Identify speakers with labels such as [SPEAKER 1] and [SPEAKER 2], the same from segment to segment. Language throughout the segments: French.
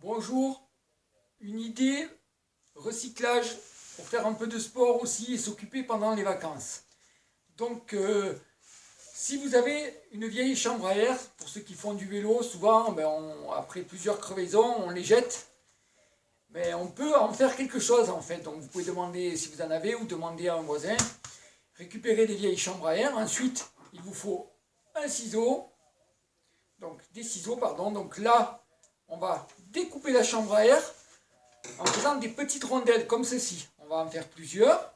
[SPEAKER 1] Bonjour, une idée, recyclage, pour faire un peu de sport aussi et s'occuper pendant les vacances. Donc, si vous avez une vieille chambre à air, pour ceux qui font du vélo, souvent, après plusieurs crevaisons, on les jette. Mais on peut en faire quelque chose en fait. Donc, vous pouvez demander si vous en avez ou demander à un voisin. Récupérer des vieilles chambres à air. Ensuite, il vous faut un ciseau. Donc, des ciseaux, pardon. Donc là, on va découper la chambre à air en faisant des petites rondelles comme ceci. On va en faire plusieurs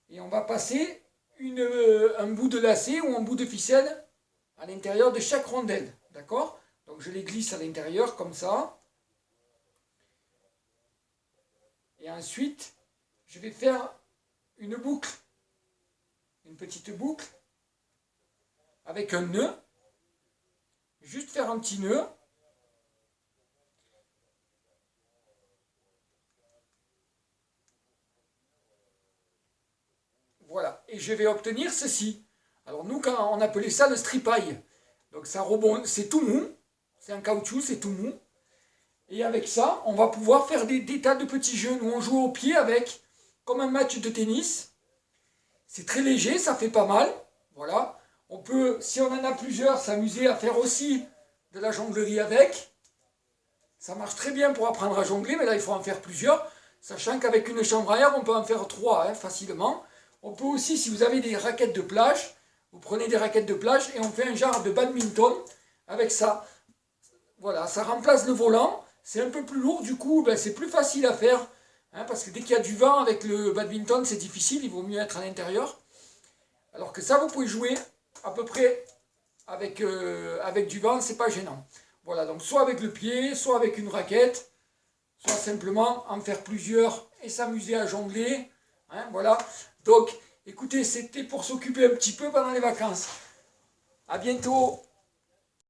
[SPEAKER 1] et on va passer un bout de lacet ou un bout de ficelle à l'intérieur de chaque rondelle. D'accord? Donc je les glisse à l'intérieur comme ça. Et ensuite, je vais faire une boucle, une petite boucle avec un nœud. Juste faire un petit nœud. Voilà, et je vais obtenir ceci. Alors nous, quand on appelait ça le stripaille. Donc ça rebondit, c'est tout mou, c'est un caoutchouc, c'est tout mou. Et avec ça, on va pouvoir faire des tas de petits jeux. Nous, on joue au pied avec, comme un match de tennis. C'est très léger, ça fait pas mal. Voilà. On peut, si on en a plusieurs, s'amuser à faire aussi de la jonglerie avec. Ça marche très bien pour apprendre à jongler, mais là, il faut en faire plusieurs. Sachant qu'avec une chambre à air, on peut en faire 3 facilement. On peut aussi, si vous avez des raquettes de plage, vous prenez des raquettes de plage et on fait un genre de badminton avec ça. Voilà, ça remplace le volant. C'est un peu plus lourd, du coup, c'est plus facile à faire. Parce que dès qu'il y a du vent avec le badminton, c'est difficile, il vaut mieux être à l'intérieur. Alors que ça, vous pouvez jouer à peu près avec du vent, c'est pas gênant. Voilà, donc soit avec le pied, soit avec une raquette, soit simplement en faire plusieurs et s'amuser à jongler. Voilà. Donc, écoutez, c'était pour s'occuper un petit peu pendant les vacances. À bientôt.